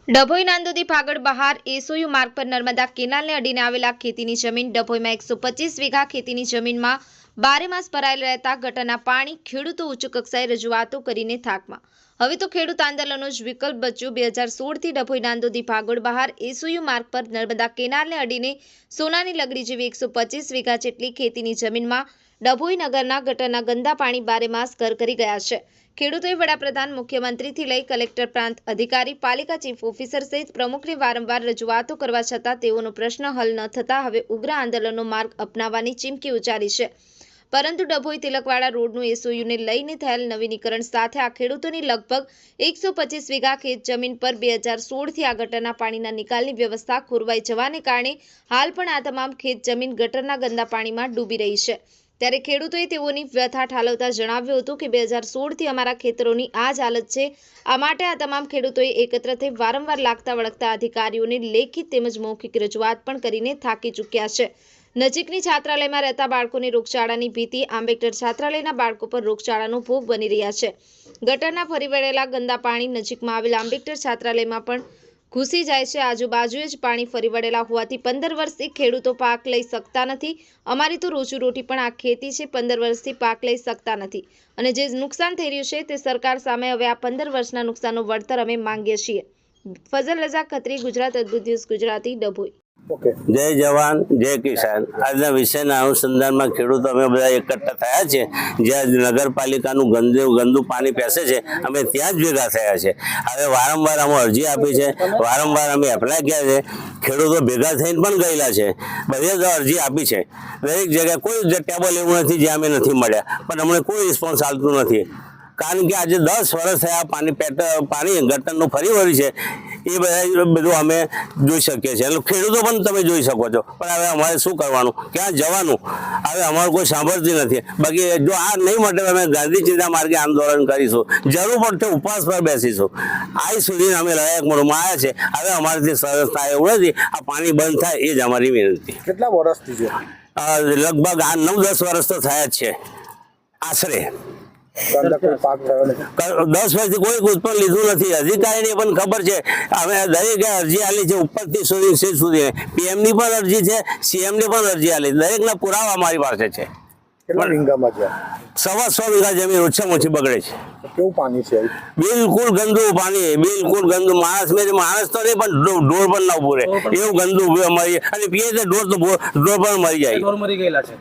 ડભોઈ નાંદોદી ભાગળ બહાર એસઓયુ માર્ગ પર નર્મદા કેનાલને અડીને આવેલા ખેતીની જમીન ડભોઈમાં 125 વીઘા ખેતીની જમીનમાં બારે માસ ભરાયેલ રહેતા ગટરના પાણી ખેડૂતો ઉચ્ચ કક્ષાએ રજૂઆતો કરીને થાકમાં। હવે તો ખેડૂત આંદોલનનો જ વિકલ્પ બચ્યો। 2016થી ડભોઈ નાંદોદી ભાગળ બહાર એસઓયુ માર્ગ પર નર્મદા કેનાલને અડીને સોનાની લગડી જેવી 125 વીઘા જેટલી ખેતીની જમીનમાં ડભોઈ નગરના ગટરના ગંદા પાણી બારે માસ ઘર કરી ગયા છે। ખેડૂતોએ વડાપ્રધાન, મુખ્યમંત્રીથી લઈ કલેક્ટર, પ્રાંત અધિકારી, પાલિકા ચીફ ઓફિસર સહિત પ્રમુખને વારંવાર રજૂઆતો કરવા છતાં તેઓનો પ્રશ્ન હલ ન થતા હવે ઉગ્ર આંદોલનનો માર્ગ અપનાવવાની ચીમકી ઉચ્ચારી છે। પરંતુ ડભોઈ તિલકવાડા રોડનું એસઓયુને લઈને થયેલ નવીનીકરણ સાથે આ ખેડૂતોની લગભગ 125 વીઘા ખેત જમીન પર 2016થી આ ગટરના પાણીના નિકાલની વ્યવસ્થા ખોરવાઈ જવાને કારણે હાલ પણ આ તમામ ખેત જમીન ગટરના ગંદા પાણીમાં ડૂબી રહી છે। ત્યારે ખેડૂતોએ તેઓની વ્યથા ઠાલવતા જણાવ્યું હતું કે 2016થી અમારા ખેતરોની આ જ હાલત છે। આ માટે આ તમામ ખેડૂતોએ એકત્ર થઈ વારંવાર લાગતા વળગતા અધિકારીઓને લેખિત તેમજ મૌખિક રજૂઆત પણ કરીને થાકી ચૂક્યા છે। નજીકની છાત્રાલયમાં રહેતા બાળકોને રોગચાળાની ભીતિ, આંબેડકર છાત્રાલયના બાળકો પર રોગચાળાનો ભોગ બની રહ્યા છે। ગટરના ફરી વળેલા ગંદા પાણી નજીકમાં આવેલ આંબેડકર છાત્રાલયમાં પણ ઘૂસી જાય છે। આજુબાજુએ જ પાણી ફરી વળેલા હોવાથી 15 વર્ષથી ખેડૂતો પાક લઈ શકતા નથી। અમારી તો રોજીરોટી પણ આ ખેતી છે। 15 વર્ષથી પાક લઈ શકતા નથી અને જે નુકસાન થઈ રહ્યું છે તે સરકાર સામે હવે આ 15 વર્ષના નુકસાનનું વળતર અમે માંગીએ છીએ। ફઝલ રઝા ખત્રી, ગુજરાત અદ્ભુત ન્યૂઝ ગુજરાતી, ડભોઈ। જય જવાન જય કિસાન। આજના વિષયના અનુસંધાનમાં ખેડૂતો અમે બધા એકઠા થયા છે। જ્યાં નગરપાલિકાનું ગંદુ પાણી પેસે છે અમે ત્યાં જ ભેગા થયા છે। હવે વારંવાર અમે અરજી આપી છે, વારંવાર અમે એપ્લાય કર્યા છે, ખેડૂતો ભેગા થઈને પણ ગયેલા છે, બધે અરજી આપી છે। દરેક જગ્યાએ કોઈ ટેબલ એવું નથી જ્યાં અમે નથી મળ્યા, પણ અમને કોઈ રિસ્પોન્સ આવતું નથી। કારણ કે આજે 10 વર્ષ થયા પાણી ગટરનું ફરી વળ્યું છે। એ બધું અમે જોઈ શકીએ છીએ, ખેડૂતો પણ તમે જોઈ શકો છો। પણ હવે અમારે શું કરવાનું, ક્યાં જવાનું, હવે અમારું કોઈ સાંભળતી નથી। બાકી જો આ નહીં મળે અમે ગાંધી ચિંતા માર્ગે આંદોલન કરીશું, જરૂર પડશે ઉપવાસ પર બેસીશું। આજ સુધી અમે લડાયક મોડમાં આવ્યા છે, હવે અમારાથી સરસ થાય એવું નથી। આ પાણી બંધ થાય એ જ અમારી વિનંતી। કેટલા વર્ષથી છે? લગભગ આ 9-10 વર્ષ તો થયા જ છે આશરે। 10 વર્ષથી કોઈ ઉત્પન્ન લીધું નથી। અધિકારીને પણ ખબર છે, અમે દરેક અરજી આલી છે, ઉપરથી સુધી PM ની પણ અરજી છે, CM ની પણ અરજી આલી, દરેકના પુરાવા અમારી પાસે છે। કેટલા વીઘામાં છે? 125 વીઘા જમીન ઓછામાં ઓછી બગડે છે। કેવું પાણી છે? બિલકુલ ગંદુ પાણી, બિલકુલ ગંદુ। માણસ તો નહીં પણ ઢોર પણ ના પૂરે એવું ગંદુ અમારી, અને પીએ તો ઢોર પણ મરી જાય। મરી ગયેલા છે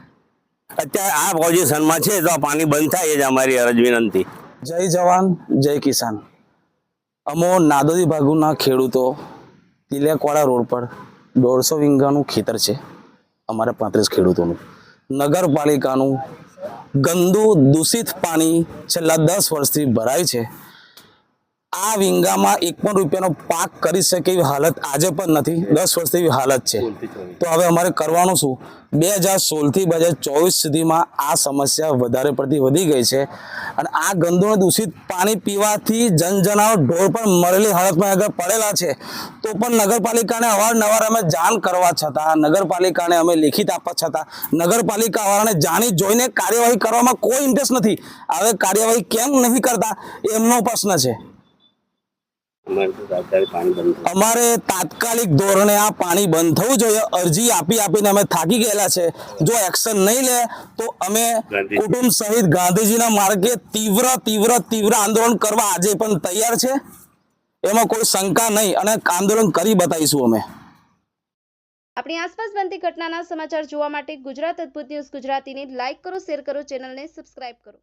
અત્યારે આ પોઝિશનમાં છે, તો પાણી બંધ થાય એ જ અમારી અરજ વિનંતી। જય જવાન જય કિસાન। અમો નાદોદી ભાગના ખેડૂતો તિલકવાડા રોડ પર 150 વીઘાનું ખેતર છે અમારે, 35 ખેડૂતોનું। નગરપાલિકાનું ગંદુ દૂષિત પાણી છેલ્લા 10 વર્ષથી ભરાય છે। આ વીંગામાં 1 પણ રૂપિયાનો પાક કરી શકે એવી હાલત આજે પણ નથી, 10 વર્ષથી એવી હાલત છે। તો હવે અમારે કરવાનું શું? 2016થી 2024 સુધીમાં આ સમસ્યા વધારે પડતી વધી ગઈ છે, અને આ ગંદુ દૂષિત પાણી પીવાથી જનજનાવર ઢોર પણ મરેલી હાલતમાં આગળ પડેલા છે। તો પણ નગરપાલિકાને અવારનવાર અમે જાણ કરવા છતાં, નગરપાલિકાને અમે લેખિત આપવા છતાં નગરપાલિકા વાળાને જાણી જોઈને કાર્યવાહી કરવામાં કોઈ ઇન્ટરેસ્ટ નથી। હવે કાર્યવાહી કેમ નહીં કરતા એમનો પ્રશ્ન છે। અમારે તાત્કાલિક ધોરણે આ પાણી બંધ થવું જોઈએ। અરજી આપીને અમે થાકી ગયેલા છે। જો એક્શન નહીં લે તો અમે કુટુંબ સહિત ગાંધીજીના માર્ગે તીવ્ર આંદોલન કરવા આજે પણ તૈયાર છે। એમાં કોઈ શંકા નહીં, અને આંદોલન કરી બતાવીશું અમે। આપણી આસપાસ બનતી ઘટનાના સમાચાર જોવા માટે ગુજરાત અદ્ભુત ન્યૂઝ ગુજરાતીને લાઇક કરો, શેર કરો, ચેનલને સબસ્ક્રાઇબ કરો।